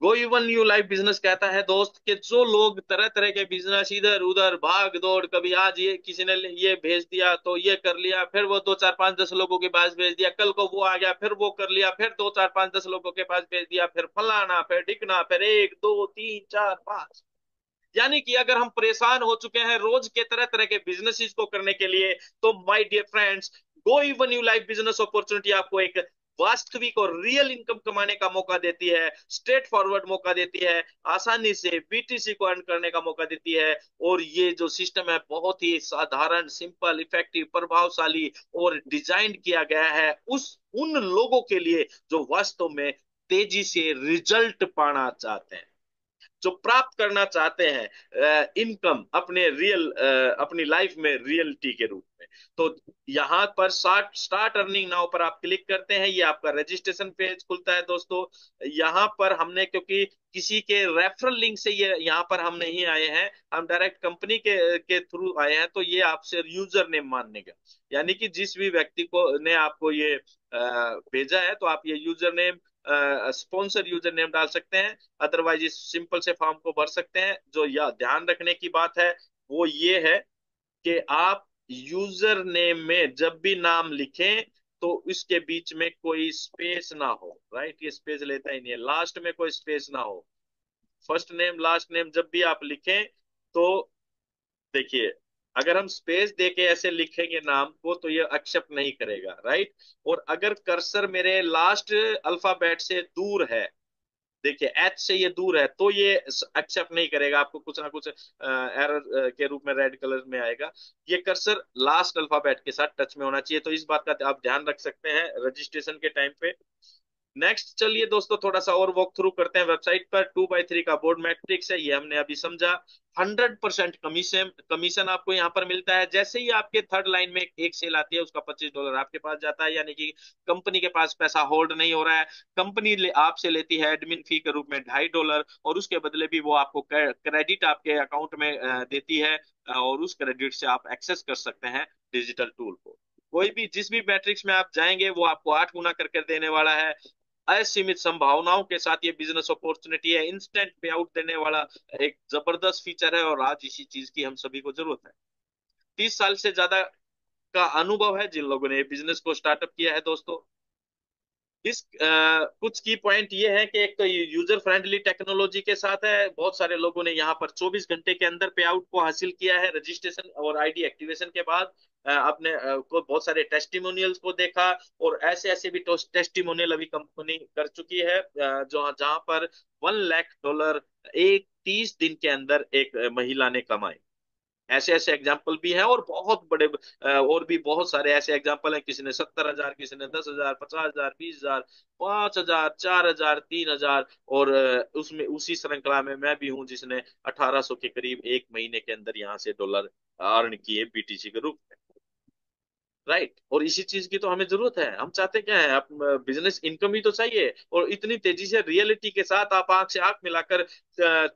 गो even new life business कहता है दोस्त कि जो लोग तरह तरह के बिजनेस इधर उधर भाग दौड़, कभी आज ये किसी ने ये भेज दिया तो ये कर लिया, फिर वो दो चार पांच दस लोगों के पास भेज दिया, कल को वो आ गया फिर वो कर लिया, फिर दो चार पांच दस लोगों के पास भेज दिया, फिर फलाना फिर ढिकना, फिर एक दो तीन चार पांच। यानी कि अगर हम परेशान हो चुके हैं रोज के तरह तरह के बिजनेसेस को करने के लिए, तो my dear friends, go even you life business opportunity आपको एक वास्तविक और रियल इनकम कमाने का मौका देती है, स्ट्रेट फॉरवर्ड मौका देती है, आसानी से बीटीसी को अर्न करने का मौका देती है। और ये जो सिस्टम है बहुत ही साधारण, सिंपल, इफेक्टिव, प्रभावशाली और डिजाइन किया गया है उस उन लोगों के लिए जो वास्तव में तेजी से रिजल्ट पाना चाहते हैं, जो प्राप्त करना चाहते हैं इनकम अपने अपनी लाइफ में रियलिटी के रूप में। तो यहाँ पर स्टार्ट अर्निंग नाउ पर आप क्लिक करते हैं, ये आपका रजिस्ट्रेशन पेज खुलता है दोस्तों। यहाँ पर हमने, क्योंकि किसी के रेफरल लिंक से ये यहाँ पर हम नहीं आए हैं, हम डायरेक्ट कंपनी के थ्रू आए हैं, तो ये आपसे यूजर नेम मांगने का, यानी कि जिस भी व्यक्ति को ने आपको ये भेजा है, तो आप ये user name, sponsor user name डाल सकते हैं। अदरवाइज इस सिंपल से फॉर्म को भर सकते हैं। जो यह ध्यान रखने की बात है वो ये है कि आप यूजर नेम में जब भी नाम लिखें तो इसके बीच में कोई स्पेस ना हो, राइट, ये स्पेस लेता ही नहीं है, लास्ट में कोई स्पेस ना हो। फर्स्ट नेम लास्ट नेम जब भी आप लिखें तो देखिए, अगर हम स्पेस दे के ऐसे लिखेंगे नाम को तो ये एक्सेप्ट नहीं करेगा, राइट। और अगर कर्सर मेरे लास्ट अल्फाबेट से दूर है, देखिए एच से ये दूर है, तो ये एक्सेप्ट नहीं करेगा, आपको कुछ ना कुछ एरर के रूप में रेड कलर में आएगा। ये कर्सर लास्ट अल्फाबेट के साथ टच में होना चाहिए, तो इस बात का आप ध्यान रख सकते हैं रजिस्ट्रेशन के टाइम पे। नेक्स्ट चलिए दोस्तों थोड़ा सा और वॉक थ्रू करते हैं वेबसाइट पर। 2/3 का बोर्ड मैट्रिक्स है, ये हमने अभी समझा। 100% कमीशन कमीशन आपको यहाँ पर मिलता है। जैसे ही आपके थर्ड लाइन में एक सेल आती है, उसका $25 आपके पास जाता है, यानी कि कंपनी के पास पैसा होल्ड नहीं हो रहा है। कंपनी आपसे लेती है एडमिन फी के रूप में $2.5, और उसके बदले भी वो आपको क्रेडिट आपके अकाउंट में देती है, और उस क्रेडिट से आप एक्सेस कर सकते हैं डिजिटल टूल को। कोई भी जिस भी मैट्रिक्स में आप जाएंगे वो आपको 8 गुना करके देने वाला है। असीमित संभावनाओं के साथ ये बिजनेस अपॉर्चुनिटी है, इंस्टेंट पे आउट देने वाला एक जबरदस्त फीचर है, और आज इसी चीज की हम सभी को जरूरत है। 30 साल से ज्यादा का अनुभव है जिन लोगों ने बिजनेस को स्टार्टअप किया है दोस्तों। कुछ की पॉइंट ये है कि एक तो यूजर फ्रेंडली टेक्नोलॉजी के साथ है, बहुत सारे लोगों ने यहाँ पर 24 घंटे के अंदर पे आउट को हासिल किया है रजिस्ट्रेशन और आईडी एक्टिवेशन के बाद। आपने को बहुत सारे टेस्टिमोनियल्स को देखा, और ऐसे ऐसे भी टेस्टिमोनियल अभी कंपनी कर चुकी है, जो जहां पर $1 लाख एक 30 दिन के अंदर एक महिला ने कमाए। ऐसे ऐसे एग्जाम्पल भी हैं, और बहुत बड़े और भी बहुत सारे ऐसे एग्जाम्पल हैं। किसी ने 70,000, किसी ने 10,000, 50,000, 20,000, 5,000, 4,000, 3,000, और उसमें उसी श्रृंखला में मैं भी हूं जिसने 1,800 के करीब एक महीने के अंदर यहाँ से डॉलर अर्न किए बीटीसी के रूप में, राइट। और इसी चीज की तो हमें जरूरत है। हम चाहते क्या है, आप बिजनेस इनकम भी तो चाहिए, और इतनी तेजी से रियलिटी के साथ आप आंख से आंख मिलाकर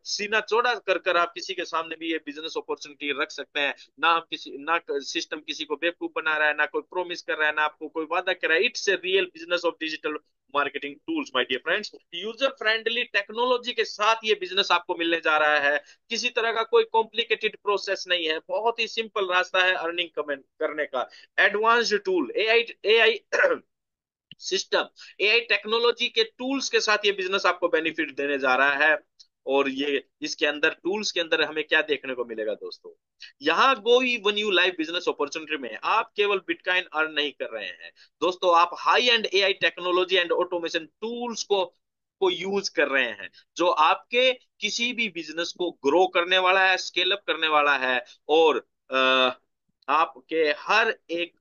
सीना चौड़ा कर कर आप किसी के सामने भी ये बिजनेस अपॉर्चुनिटी रख सकते हैं। ना हम किसी ना सिस्टम किसी को बेवकूफ बना रहा है, ना कोई प्रोमिस कर रहा है, ना आपको कोई वादा कर रहा है। It's a real business of digital marketing tools my dear friends. User friendly technology के साथ ये बिजनेस आपको मिलने जा रहा है। किसी तरह का कोई कॉम्प्लिकेटेड प्रोसेस नहीं है, बहुत ही सिंपल रास्ता है अर्निंग करने का। Advanced tool, AI AI system, AI technology के टूल्स के साथ ये बिजनेस आपको बेनिफिट देने जा रहा है। और ये इसके अंदर टूल्स के अंदर हमें क्या देखने को मिलेगा दोस्तों, यहाँ गोई one you live business opportunity में आप केवल बिटकॉइन अर्न नहीं कर रहे हैं दोस्तों, आप high and AI technology and automation tools को यूज कर रहे हैं, जो आपके किसी भी बिजनेस को ग्रो करने वाला है, स्केल अप करने वाला है। और आपके हर एक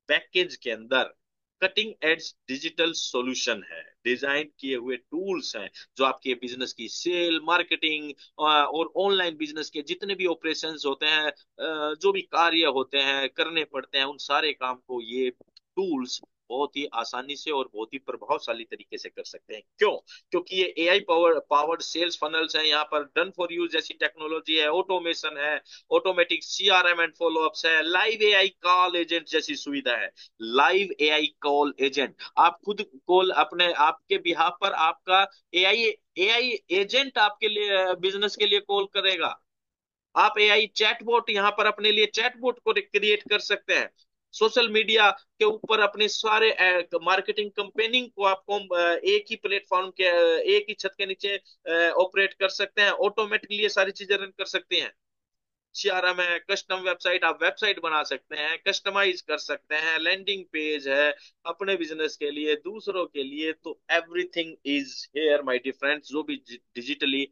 पैकेज के अंदर कटिंग एज डिजिटल सॉल्यूशन है, डिजाइन किए हुए टूल्स हैं, जो आपके बिजनेस की सेल, मार्केटिंग और ऑनलाइन बिजनेस के जितने भी ऑपरेशंस होते हैं, जो भी कार्य होते हैं करने पड़ते हैं, उन सारे काम को ये टूल्स बहुत ही आसानी से और बहुत ही प्रभावशाली तरीके से कर सकते हैं। क्यों? क्योंकि ये एआई पावर्ड सेल्स फनल्स हैं, यहाँ पर डन फॉर यूज जैसी टेक्नोलॉजी है, ऑटोमेशन है, ऑटोमेटिक सीआरएम एंड फॉलोअप्स है, लाइव एआई कॉल एजेंट जैसी सुविधा है। लाइव एआई कॉल एजेंट, आप खुद कॉल अपने आपके बिहाफ पर आपका एआई एआई एजेंट आपके लिए बिजनेस के लिए कॉल करेगा। आप एआई चैटबॉट यहाँ पर अपने लिए चैटबॉट को क्रिएट कर सकते हैं। सोशल मीडिया के ऊपर अपने सारे मार्केटिंग कंपेनिंग को आपको एक ही प्लेटफॉर्म के एक ही छत के नीचे ऑपरेट कर सकते हैं। ऑटोमेटिकली ये सारी चीजें रन कर सकती हैं। सीआरएम है, कस्टम वेबसाइट, आप वेबसाइट बना सकते हैं, कस्टमाइज कर सकते हैं, लैंडिंग पेज है अपने बिजनेस के लिए, दूसरों के लिए। तो everything is here my dear friends, जो भी डिजिटली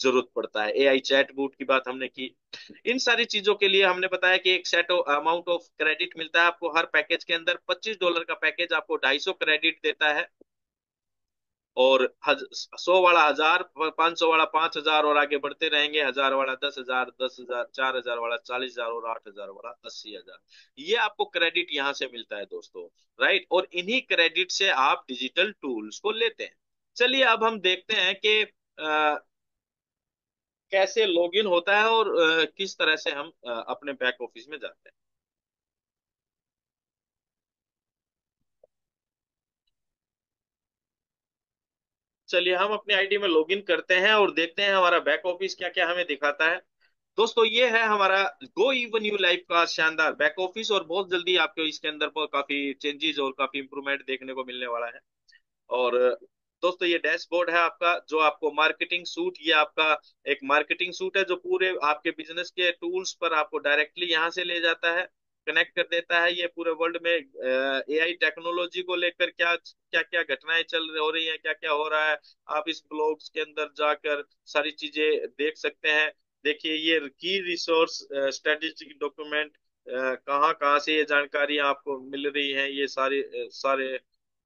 जरूरत पड़ता है। एआई चैटबॉट की बात हमने की। इन सारी चीजों के लिए हमने बताया कि एक सेट अमाउंट ऑफ क्रेडिट मिलता है आपको हर पैकेज के अंदर। $25 का पैकेज आपको 250 क्रेडिट देता है, और 100 वाला 1000, 500 वाला 5000, और आगे बढ़ते रहेंगे। 1000 वाला 10,000, 10,000, 4000 वाला 40,000, और 8000 वाला 80,000। ये आपको क्रेडिट यहाँ से मिलता है दोस्तों। राइट, और इन्हीं क्रेडिट से आप डिजिटल टूल्स को लेते हैं। चलिए अब हम देखते हैं कि कैसे लॉगिन होता है, और किस तरह से हम अपने बैक ऑफिस में जाते हैं। चलिए हम अपनी आईडी में लॉगिन करते हैं और देखते हैं हमारा बैक ऑफिस क्या क्या हमें दिखाता है। दोस्तों ये है हमारा गो इवन यू लाइफ का शानदार बैक ऑफिस, और बहुत जल्दी आपको इसके अंदर पर काफी चेंजेस और काफी इंप्रूवमेंट देखने को मिलने वाला है। और दोस्तों ये डैशबोर्ड है आपका, जो आपको मार्केटिंग सूट, ये आपका एक मार्केटिंग सूट है जो पूरे आपके बिजनेस के टूल्स पर आपको डायरेक्टली यहाँ से ले जाता है, कनेक्ट कर देता है। ये पूरे वर्ल्ड में एआई टेक्नोलॉजी को लेकर क्या क्या क्या घटनाएं हो रही हैं, क्या क्या हो रहा है, आप इस ब्लॉग्स के अंदर जाकर सारी चीजें देख सकते हैं। देखिए ये की रिसोर्स स्ट्रेटेजिक डॉक्यूमेंट, कहाँ कहाँ से ये जानकारी आपको मिल रही है, ये सारे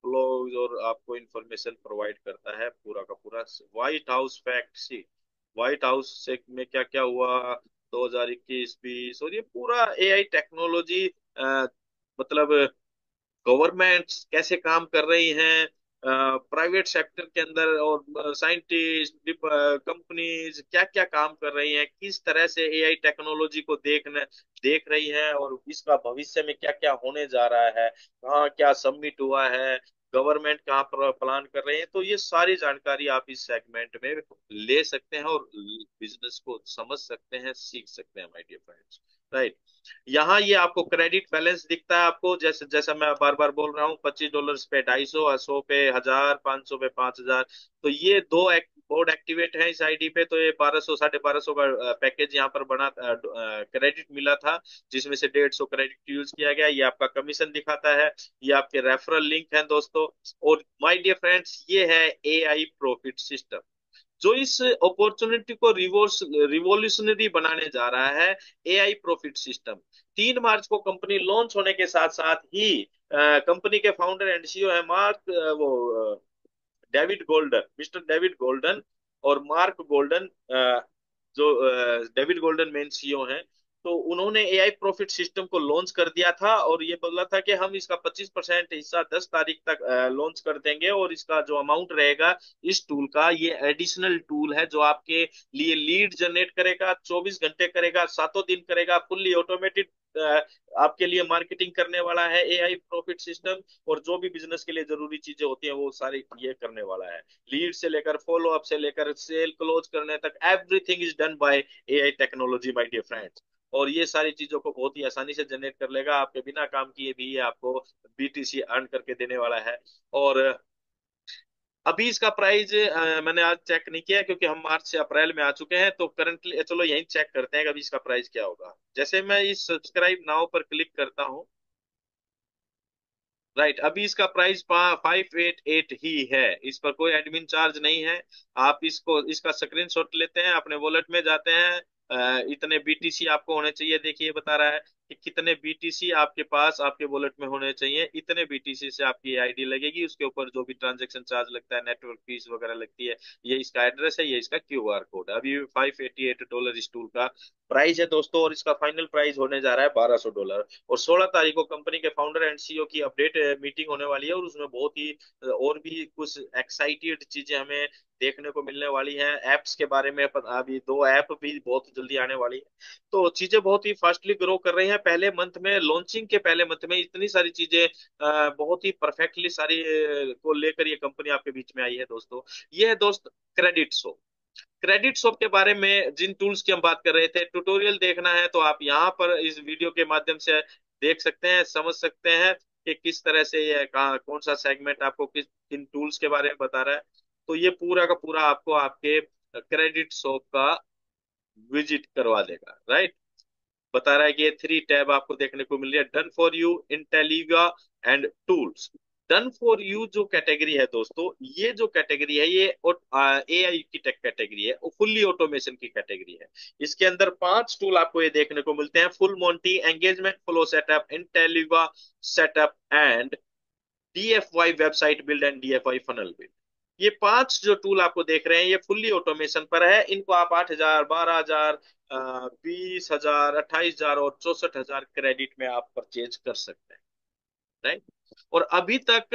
ब्लॉग्स, और आपको इंफॉर्मेशन प्रोवाइड करता है पूरा का पूरा। व्हाइट हाउस फैक्ट सी, व्हाइट हाउस से में क्या क्या हुआ 2021-20, और ये पूरा एआई टेक्नोलॉजी, मतलब गवर्नमेंट्स कैसे काम कर रही हैं प्राइवेट सेक्टर के अंदर, और साइंटिस्ट कंपनीज क्या क्या काम कर रही हैं, किस तरह से एआई टेक्नोलॉजी को देख रही हैं, और इसका भविष्य में क्या क्या होने जा रहा है, कहाँ क्या सबमिट हुआ है, गवर्नमेंट कहाँ पर प्लान कर रहे हैं। तो ये सारी जानकारी आप इस सेगमेंट में ले सकते हैं, और बिजनेस को समझ सकते हैं, सीख सकते हैं माय डियर फ्रेंड्स। राइट, यहाँ ये आपको क्रेडिट बैलेंस दिखता है आपको, जैसे जैसा मैं बार बार बोल रहा हूँ, $25 पे 250, 100 पे 1000, 500 पे 5000। तो ये दो बोर्ड एक्टिवेट है इस आईडी पे, तो ये 1200 1250 का पैकेज यहाँ पर बना, क्रेडिट मिला था, जिसमें से 150 क्रेडिट यूज किया गया। ये आपका कमीशन दिखाता है, ये आपके रेफरल लिंक है दोस्तों। और माय डियर फ्रेंड्स ये है एआई प्रॉफिट सिस्टम, जो इस अपॉर्चुनिटी को रिवोल्यूशनरी बनाने जा रहा है। एआई प्रॉफिट सिस्टम 3 मार्च को कंपनी लॉन्च होने के साथ साथ ही कंपनी के फाउंडर एंड सीईओ है मार्क वो David golden, mister David golden और मार्क गोल्डन, जो डेविड गोल्डन मेन सीईओ हैं। तो उन्होंने एआई प्रॉफिट सिस्टम को लॉन्च कर दिया था, और ये बोला था कि हम इसका 25% हिस्सा 10 तारीख तक लॉन्च कर देंगे, और इसका जो अमाउंट रहेगा इस टूल का, ये एडिशनल टूल है जो आपके लिए लीड जनरेट करेगा, 24 घंटे करेगा, 7 दिन करेगा, फुल्ली ऑटोमेटेड आपके लिए मार्केटिंग करने वाला है एआई प्रॉफिट सिस्टम। और जो भी बिजनेस के लिए जरूरी चीजें होती हैं वो सारी ये करने वाला है। लीड से लेकर फॉलो अप से लेकर सेल क्लोज करने तक, everything is done by AI technology my dear friends. और ये सारी चीजों को बहुत ही आसानी से जनरेट कर लेगा, आपके बिना काम किए भी ये आपको बीटीसी अर्न करके देने वाला है। और अभी इसका प्राइस मैंने आज चेक नहीं किया, क्योंकि हम मार्च से अप्रैल में आ चुके हैं। तो करंटली चलो यही चेक करते हैं कि अभी इसका प्राइस क्या होगा। जैसे मैं इस सब्सक्राइब नाउ पर क्लिक करता हूँ, राइट, अभी इसका प्राइस 588 ही है, इस पर कोई एडमिन चार्ज नहीं है। आप इसका स्क्रीनशॉट लेते हैं, अपने वॉलेट में जाते हैं, इतने बीटीसी आपको होने चाहिए, देखिए बता रहा है। कि कितने बीटीसी आपके पास आपके वॉलेट में होने चाहिए, इतने बीटीसी से आपकी आईडी लगेगी, उसके ऊपर जो भी ट्रांजैक्शन चार्ज लगता है, नेटवर्क फीस वगैरह लगती है, ये इसका एड्रेस है, ये इसका क्यूआर कोड है। अभी $588 इस टूल का प्राइस है दोस्तों, और इसका फाइनल प्राइस होने जा रहा है $1200। और 16 तारीख को कंपनी के फाउंडर एंड सीईओ की अपडेट मीटिंग होने वाली है, और उसमें बहुत ही और भी कुछ एक्साइटेड चीजें हमें देखने को मिलने वाली हैं। एप्स के बारे में अभी 2 ऐप भी बहुत जल्दी आने वाली है। तो चीजें बहुत ही फास्टली ग्रो कर रही हैं। पहले मंथ में, लॉन्चिंग के पहले मंथ में इतनी सारी चीजें बहुत ही परफेक्टली सारी को लेकर ये कंपनी आपके बीच में आई है दोस्तों। ये है दोस्त क्रेडिट शो। क्रेडिट शॉप के बारे में जिन टूल्स की हम बात कर रहे थे, ट्यूटोरियल देखना है तो आप यहाँ पर इस वीडियो के माध्यम से देख सकते हैं, समझ सकते हैं कि किस तरह से ये कहाँ कौन सा सेगमेंट आपको किस किन टूल्स के बारे में बता रहा है। तो ये पूरा का पूरा आपको आपके क्रेडिट शॉप का विजिट करवा देगा, राइट। बता रहा है कि ये 3 टैब आपको देखने को मिल रही है, done for you, Intelliga and tools. Done for you जो कैटेगरी है दोस्तों, ये जो कैटेगरी है ये एआई की टेक कैटेगरी है, फुल्ली ऑटोमेशन की कैटेगरी है। इसके अंदर 5 टूल आपको ये देखने को मिलते हैं, full monty, engagement flow setup, Intelliga setup and DFY website build and DFY funnel build. ये 5 जो टूल आपको देख रहे हैं ये फुल्ली ऑटोमेशन पर है। इनको आप 8,000, 12,000, 20,000, 28,000 और 64,000 क्रेडिट में आप परचेज कर सकते हैं, राइट। और अभी तक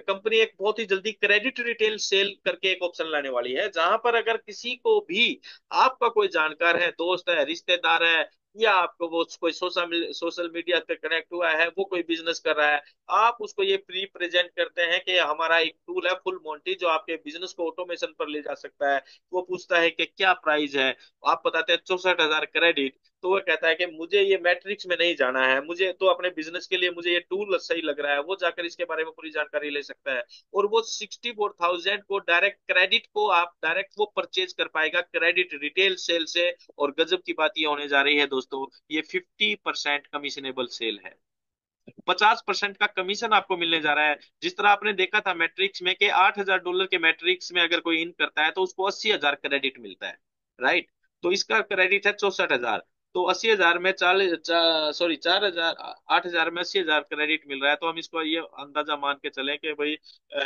कंपनी एक बहुत ही जल्दी क्रेडिट रिटेल सेल करके एक ऑप्शन लाने वाली है, जहां पर अगर किसी को भी आपका कोई जानकार है, दोस्त है, रिश्तेदार है, या आपको वो कोई सोशल मीडिया पे कनेक्ट हुआ है, वो कोई बिजनेस कर रहा है, आप उसको ये प्री प्रेजेंट करते हैं कि हमारा एक टूल है फुल मोंटी जो आपके बिजनेस को ऑटोमेशन पर ले जा सकता है। वो पूछता है कि क्या प्राइस है, आप बताते हैं 64,000 क्रेडिट। तो वो कहता है कि मुझे ये मैट्रिक्स में नहीं जाना है, मुझे तो अपने बिजनेस के लिए मुझे ये टूल सही लग रहा है, वो जाकर इसके बारे में पूरी जानकारी ले सकता है। और वो 64,000 को डायरेक्ट क्रेडिट को आप डायरेक्ट वो परचेज कर पाएगा क्रेडिट रिटेल सेल से। और गजब की बात ये होने जा रही है दोस्तों, ये 50% कमीशनेबल सेल है। 50% का कमीशन आपको मिलने जा रहा है। जिस तरह आपने देखा था मैट्रिक्स में कि $8,000 के मैट्रिक्स में अगर कोई इन करता है तो उसको 80,000 क्रेडिट मिलता है, राइट। तो इसका क्रेडिट है 64,000। तो 80,000 में 4,000 8,000 में 80,000 क्रेडिट मिल रहा है, तो हम इसको ये अंदाजा मान के चलें कि भाई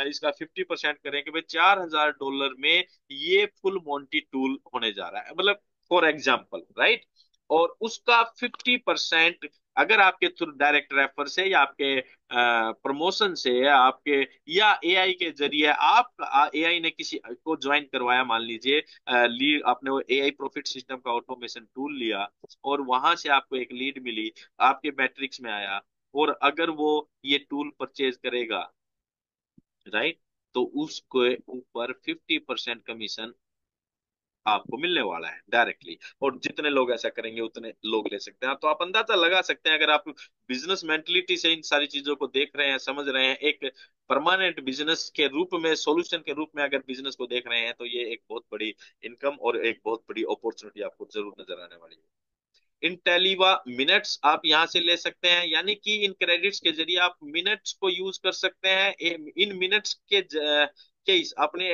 इसका 50% करें कि भाई $4,000 में ये फुल मोंटी टूल होने जा रहा है, मतलब फॉर एग्जाम्पल, राइट। और उसका 50% अगर आपके थ्रू डायरेक्ट रेफर से या आपके प्रमोशन से या आपके या एआई के जरिए आप एआई ने किसी को ज्वाइन करवाया, मान लीजिए लीड आपने वो एआई प्रॉफिट सिस्टम का ऑटोमेशन टूल लिया, और वहां से आपको एक लीड मिली, आपके मैट्रिक्स में आया, और अगर वो ये टूल परचेज करेगा, राइट, तो उसके ऊपर 50% कमीशन आपको मिलने वाला है डायरेक्टली। और जितने लोग ऐसा करेंगे उतने लोग ले सकते हैं। तो आप अंदाजा लगा सकते हैं, अगर आप बिजनेस मेंटलिटी से इन सारी चीजों को देख रहे हैं, समझ रहे हैं, एक परमानेंट बिजनेस के रूप में, सॉल्यूशन के रूप में अगर बिजनेस को देख रहे हैं, तो ये एक बहुत बड़ी इनकम और एक बहुत बड़ी अपॉर्चुनिटी आपको जरूर नजर आने वाली है। इंटेलीवा मिनट्स आप यहाँ से ले सकते हैं, यानी कि इन क्रेडिट्स के जरिए आप मिनट्स को यूज कर सकते हैं। इन मिनट्स के अपने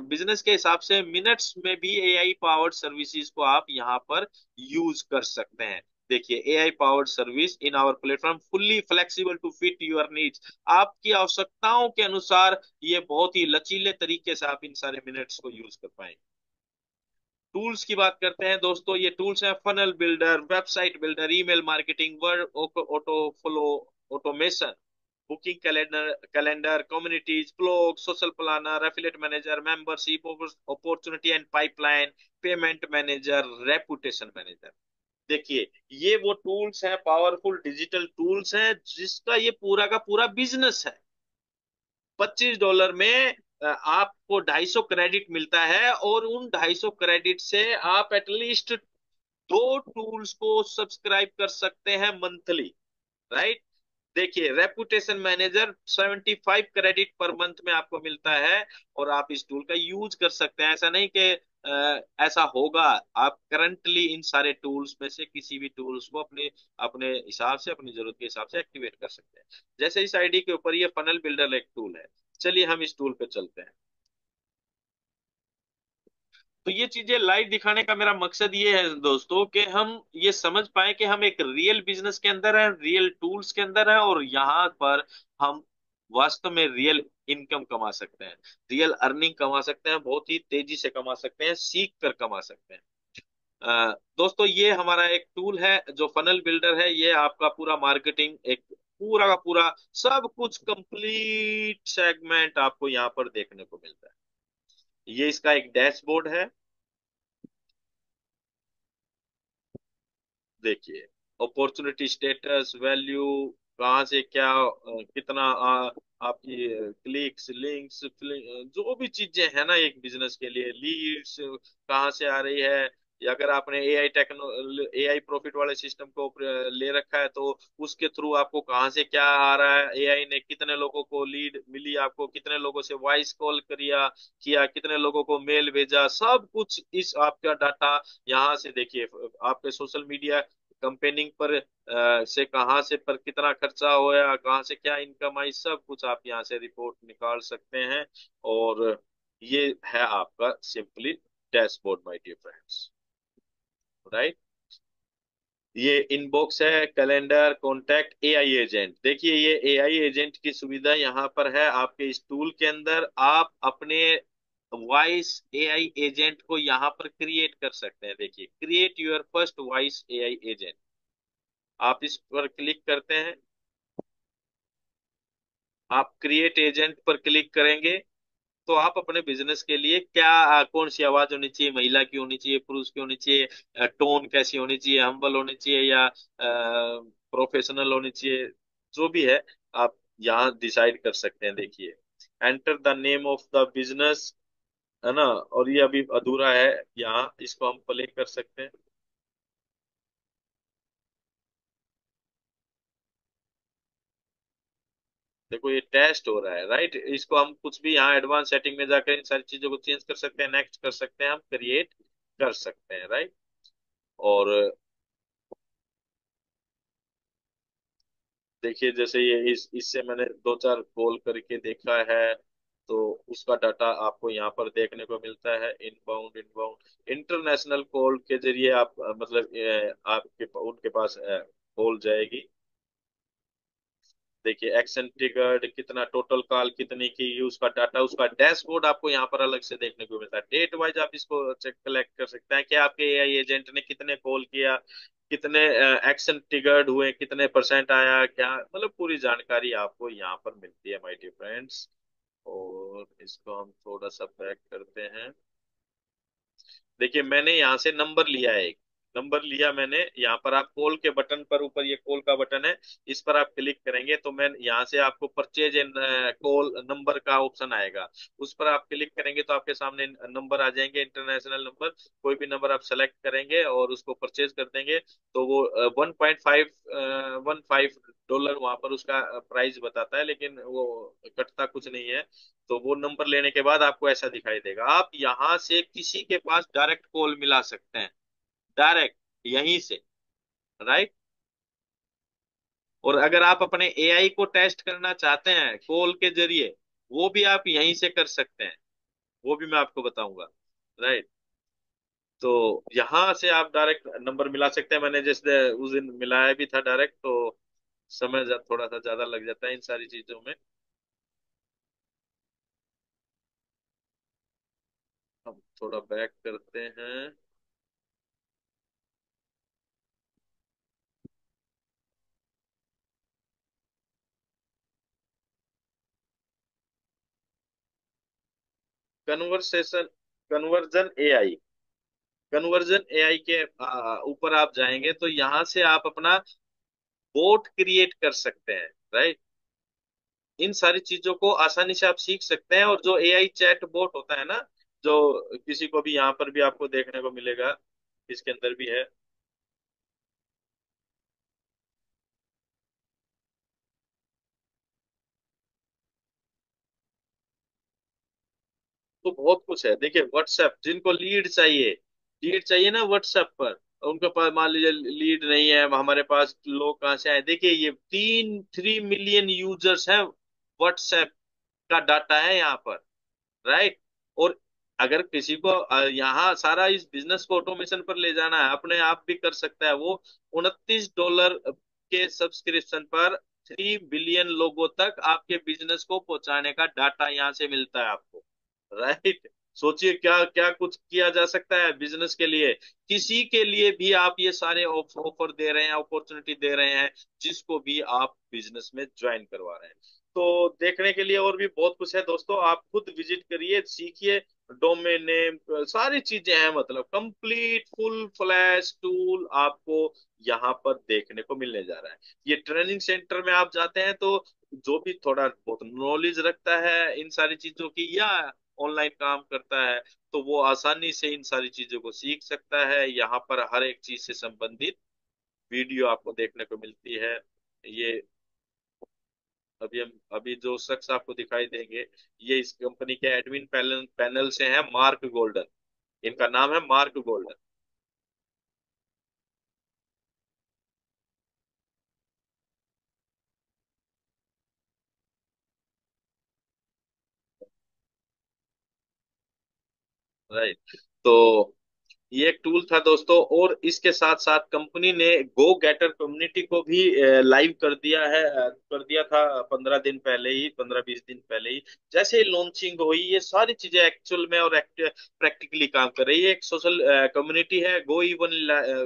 बिजनेस के हिसाब से मिनट्स में भी एआई पावर्ड सर्विसेज को आप यहाँ पर यूज कर सकते हैं। देखिए, AI powered service in our platform fully flexible to fit your needs. आपकी आवश्यकताओं के अनुसार ये बहुत ही लचीले तरीके से आप इन सारे मिनट्स को यूज कर पाएंगे। टूल्स की बात करते हैं दोस्तों, ये टूल्स हैं funnel builder, website builder, email marketing, word auto flow automation, booking calendar calendar communities, blog, social planner, affiliate manager, membership, opportunity and pipeline, payment manager, reputation manager. देखिए, ये वो टूल्स हैं, पावरफुल डिजिटल टूल्स हैं, जिसका ये पूरा का पूरा बिजनेस है। $25 में आपको 250 क्रेडिट मिलता है, और उन 250 क्रेडिट से आप एटलीस्ट 2 टूल्स को सब्सक्राइब कर सकते हैं मंथली, राइट। देखिए, reputation manager 75 credit per month में आपको मिलता है, और आप इस टूल का यूज कर सकते हैं। ऐसा नहीं कि ऐसा होगा, आप करंटली इन सारे टूल्स में से किसी भी टूल्स को अपने अपने हिसाब से, अपनी जरूरत के हिसाब से एक्टिवेट कर सकते हैं। जैसे इस आईडी के ऊपर ये फनल बिल्डर एक टूल है, चलिए हम इस टूल पे चलते हैं। तो ये चीजें लाइव दिखाने का मेरा मकसद ये है दोस्तों कि हम ये समझ पाए कि हम एक रियल बिजनेस के अंदर हैं, रियल टूल्स के अंदर हैं, और यहाँ पर हम वास्तव में रियल इनकम कमा सकते हैं, रियल अर्निंग कमा सकते हैं, बहुत ही तेजी से कमा सकते हैं, सीख कर कमा सकते हैं। दोस्तों ये हमारा एक टूल है जो फनल बिल्डर है। ये आपका पूरा मार्केटिंग, एक पूरा का पूरा सब कुछ कंप्लीट सेगमेंट आपको यहाँ पर देखने को मिलता है। ये इसका एक डैशबोर्ड है, देखिए, अपॉर्चुनिटी, स्टेटस, वैल्यू, कहाँ से क्या, कितना आपकी क्लिक्स, लिंक्स, जो भी चीजें हैं ना एक बिजनेस के लिए, लीड्स कहाँ से आ रही है, या अगर आपने एआई प्रॉफिट वाले सिस्टम को ले रखा है तो उसके थ्रू आपको कहाँ से क्या आ रहा है, एआई ने कितने लोगों को लीड मिली, आपको कितने लोगों से वॉइस कॉल किया, कितने लोगों को मेल भेजा, सब कुछ इस आपका डाटा यहाँ से देखिए। आपके सोशल मीडिया कंपेनिंग पर से कहाँ से पर कितना खर्चा होया, कहाँ से क्या इनकम आई, सब कुछ आप यहाँ से रिपोर्ट निकाल सकते हैं। और ये है आपका simply dashboard my dear friends, right. ये इनबॉक्स है, कैलेंडर, कॉन्टैक्ट, एआई एजेंट। देखिए ये एआई एजेंट की सुविधा यहाँ पर है आपके इस टूल के अंदर। आप अपने वॉइस एआई एजेंट को यहाँ पर क्रिएट कर सकते हैं। देखिए, create your first voice AI agent, आप इस पर क्लिक करते हैं। आप क्रिएट एजेंट पर क्लिक करेंगे तो आप अपने बिजनेस के लिए क्या, कौन सी आवाज होनी चाहिए, महिला की होनी चाहिए, पुरुष की होनी चाहिए, टोन कैसी होनी चाहिए, हम्बल होनी चाहिए या प्रोफेशनल होनी चाहिए, जो भी है आप यहाँ डिसाइड कर सकते हैं। देखिए, enter the name of the business, है ना, और ये अभी अधूरा है, यहाँ इसको हम प्ले कर सकते हैं। देखो ये टेस्ट हो रहा है, राइट। इसको हम कुछ भी यहाँ एडवांस सेटिंग में जाकर इन सारी चीजों को चेंज कर सकते हैं, नेक्स्ट कर सकते हैं, हम क्रिएट कर सकते हैं, राइट। और देखिए जैसे ये इससे मैंने दो चार कॉल करके देखा है, तो उसका डाटा आपको यहाँ पर देखने को मिलता है। इनबाउंड, इनबाउंड, इंटरनेशनल कॉल के जरिए आप मतलब आपके उनके पास कॉल जाएगी। देखिए एक्शन ट्रिगर्ड, कितना टोटल कॉल कितनी की, उसका डाटा, उसका डैशबोर्ड आपको यहाँ पर अलग से देखने को मिलता है। डेट वाइज आप इसको चेक कलेक्ट कर सकते हैं कि आपके एआई एजेंट ने कितने कॉल किया, कितने एक्शन ट्रिगर्ड हुए, कितने परसेंट आया, क्या मतलब पूरी जानकारी आपको यहाँ पर मिलती है माय डियर फ्रेंड्स। और इसको हम थोड़ा सा बैक करते हैं। देखिए मैंने यहाँ से नंबर लिया है, एक नंबर लिया मैंने। यहाँ पर आप कॉल के बटन पर, ऊपर ये कॉल का बटन है, इस पर आप क्लिक करेंगे तो मैं यहाँ से आपको परचेज एंड कॉल नंबर का ऑप्शन आएगा। उस पर आप क्लिक करेंगे तो आपके सामने नंबर आ जाएंगे, इंटरनेशनल नंबर। कोई भी नंबर आप सेलेक्ट करेंगे और उसको परचेज कर देंगे तो वो 1.5 वहां पर उसका प्राइस बताता है, लेकिन वो कटता कुछ नहीं है। तो वो नंबर लेने के बाद आपको ऐसा दिखाई देगा। आप यहां से किसी के पास डायरेक्ट कॉल मिला सकते हैं, डायरेक्ट यहीं से, राइट। और अगर आप अपने एआई को टेस्ट करना चाहते हैं कॉल के जरिए, वो भी आप यहीं से कर सकते हैं, वो भी मैं आपको बताऊंगा, राइट। तो यहाँ से आप डायरेक्ट नंबर मिला सकते हैं। मैंने जैसे उस दिन मिलाया भी था डायरेक्ट, तो समय थोड़ा सा ज्यादा लग जाता है इन सारी चीजों में। हम थोड़ा बैक करते हैं। Conversation, conversion AI, conversion AI के ऊपर आप जाएंगे तो यहाँ से आप अपना बोट क्रिएट कर सकते हैं, राइट। इन सारी चीजों को आसानी से आप सीख सकते हैं। और जो एआई चैट बोट होता है ना, जो किसी को भी यहाँ पर भी आपको देखने को मिलेगा, इसके अंदर भी है। तो बहुत कुछ है। देखिए व्हाट्सएप, जिनको लीड चाहिए ना व्हाट्सएप पर, उनके पास मान लीजिए लीड नहीं है, हमारे पास लोग कहाँ से आए। देखिए ये 3 मिलियन यूजर्स हैं, व्हाट्सएप का डाटा है यहाँ पर, राइट। और अगर किसी को यहाँ सारा इस बिजनेस को ऑटोमेशन पर ले जाना है, अपने आप भी कर सकता है वो। $29 के सब्सक्रिप्शन पर 3 बिलियन लोगों तक आपके बिजनेस को पहुंचाने का डाटा यहाँ से मिलता है आपको। राइट। सोचिए क्या क्या कुछ किया जा सकता है बिजनेस के लिए। किसी के लिए भी आप ये सारे ऑफर दे रहे हैं, अपॉर्चुनिटी दे रहे हैं, जिसको भी आप बिजनेस में ज्वाइन करवा रहे हैं। तो देखने के लिए और भी बहुत कुछ है दोस्तों, आप खुद विजिट करिए, सीखिए। डोमेन नेम सारी चीजें हैं, मतलब कंप्लीट फुल फ्लैश टूल आपको यहाँ पर देखने को मिलने जा रहा है। ये ट्रेनिंग सेंटर में आप जाते हैं तो जो भी थोड़ा बहुत नॉलेज रखता है इन सारी चीजों की, या ऑनलाइन काम करता है, तो वो आसानी से इन सारी चीजों को सीख सकता है। यहाँ पर हर एक चीज से संबंधित वीडियो आपको देखने को मिलती है। ये अभी जो शख्स आपको दिखाई देंगे, ये इस कंपनी के एडमिन पैनल पैनल से हैं, मार्क गोल्डन। इनका नाम है मार्क गोल्डन। राइट। तो ये एक टूल था दोस्तों, और इसके साथ साथ कंपनी ने गो गेटर कम्युनिटी को भी लाइव कर दिया है, कर दिया था 15 दिन पहले ही, 15-20 दिन पहले ही। जैसे ही लॉन्चिंग हुई, ये सारी चीजें एक्चुअल में और प्रैक्टिकली काम कर रही है। एक सोशल कम्युनिटी है गो इवन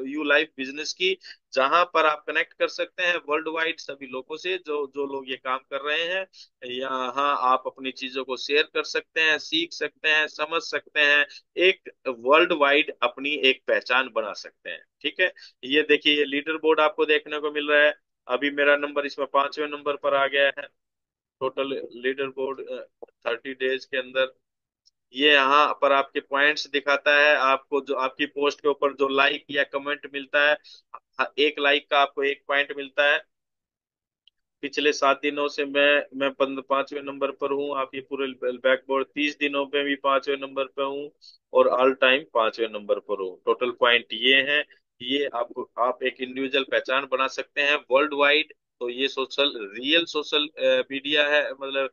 यू लाइव बिजनेस की, जहां पर आप कनेक्ट कर सकते हैं वर्ल्ड वाइड सभी लोगों से जो जो लोग ये काम कर रहे हैं। यहाँ आप अपनी चीजों को शेयर कर सकते हैं, सीख सकते हैं, समझ सकते हैं, एक वर्ल्ड वाइड अपनी एक पहचान बना सकते हैं। ठीक है। ये देखिए, ये लीडर बोर्ड आपको देखने को मिल रहा है। अभी मेरा नंबर इसमें 5वें नंबर पर आ गया है। टोटल लीडर बोर्ड 30 डेज के अंदर। ये यहाँ पर आपके पॉइंट्स दिखाता है, आपको जो आपकी पोस्ट के ऊपर जो लाइक या कमेंट मिलता है, एक लाइक का आपको 1 पॉइंट मिलता है। पिछले 7 दिनों से मैं 5वें नंबर पर हूँ। आप ये पूरे बैकबोर्ड 30 दिनों पे भी 5वें नंबर पे हूँ, और ऑल टाइम 5वें नंबर पर हूँ। टोटल पॉइंट ये हैं। ये आपको आप एक इंडिविजुअल पहचान बना सकते हैं वर्ल्ड वाइड। तो ये सोशल रियल सोशल मीडिया है, मतलब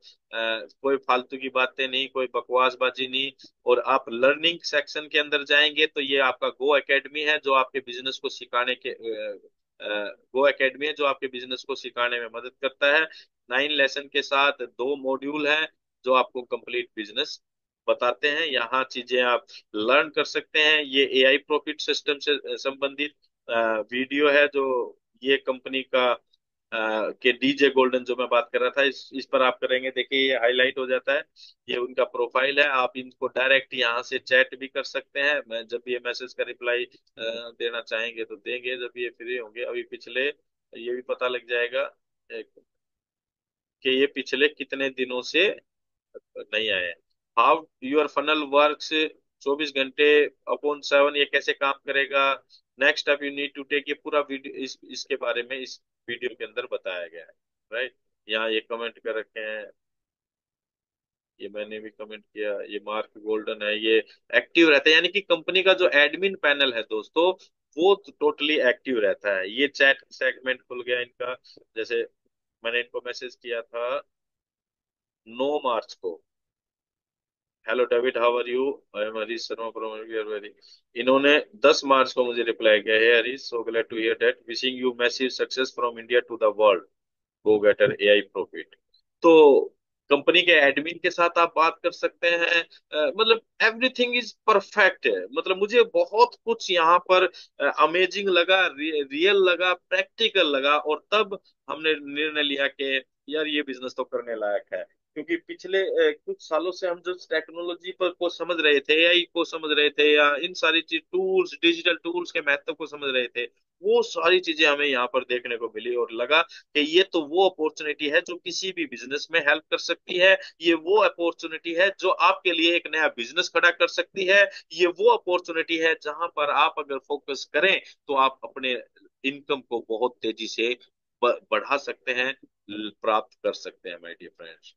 कोई फालतू की बातें नहीं, कोई बकवासबाजी नहीं। और आप लर्निंग सेक्शन के अंदर जाएंगे तो ये आपका गो एकेडमी है, जो आपके बिजनेस को सिखाने के गो एकेडमी है जो आपके बिजनेस को सिखाने में मदद करता है। 9 लेसन के साथ 2 मॉड्यूल हैं, जो आपको कंप्लीट बिजनेस बताते हैं। यहाँ चीजें आप लर्न कर सकते हैं। ये एआई प्रॉफिट सिस्टम से संबंधित वीडियो है, जो ये कंपनी का के डीजे गोल्डन जो मैं बात कर रहा था, इस पर आप करेंगे, देखिए ये हाईलाइट हो जाता है। ये उनका प्रोफाइल है, आप इनको डायरेक्ट यहाँ से चैट भी कर सकते हैं। मैं जब ये मैसेज का रिप्लाई देना चाहेंगे तो देंगे, जब ये फ्री होंगे। अभी पिछले ये भी पता लग जाएगा कि ये पिछले कितने दिनों से नहीं आए। हाउ यूर फनल वर्क्स, 24 घंटे अपॉन 7 ये कैसे काम करेगा, next step you need to take, ये पूरा वीडियो इसके बारे में इस वीडियो के अंदर बताया गया है। राइट। यहाँ ये कमेंट कर रखे हैं, ये मैंने भी कमेंट किया। ये मार्क गोल्डन है, ये एक्टिव रहता है, यानी कि कंपनी का जो एडमिन पैनल है दोस्तों, वो टोटली एक्टिव रहता है। ये चैट सेगमेंट खुल गया इनका। जैसे मैंने इनको मैसेज किया था 9 मार्च को, hello David, how are you, I am Harish Sharma from very. इन्होंने 10 मार्च को मुझे रिप्लाई किया है, Harish so glad to hear that, wishing you massive success from India to the world, go getter AI profit. तो कंपनी के एडमिन के साथ आप बात कर सकते हैं। मतलब एवरीथिंग इज परफेक्ट है। मतलब मुझे बहुत कुछ यहाँ पर अमेजिंग लगा, रियल लगा, प्रैक्टिकल लगा, और तब हमने निर्णय लिया कि यार ये बिजनेस तो करने लायक है। क्योंकि पिछले कुछ सालों से हम जो टेक्नोलॉजी पर को समझ रहे थे, एआई को समझ रहे थे, या इन सारी चीज टूल्स, डिजिटल टूल्स के महत्व को समझ रहे थे, वो सारी चीजें हमें यहाँ पर देखने को मिली, और लगा कि ये तो वो अपॉर्चुनिटी है जो किसी भी बिजनेस में हेल्प कर सकती है। ये वो अपॉर्चुनिटी है जो आपके लिए एक नया बिजनेस खड़ा कर सकती है। ये वो अपॉर्चुनिटी है जहां पर आप अगर फोकस करें तो आप अपने इनकम को बहुत तेजी से बढ़ा सकते हैं, प्राप्त कर सकते हैं माय डियर फ्रेंड्स।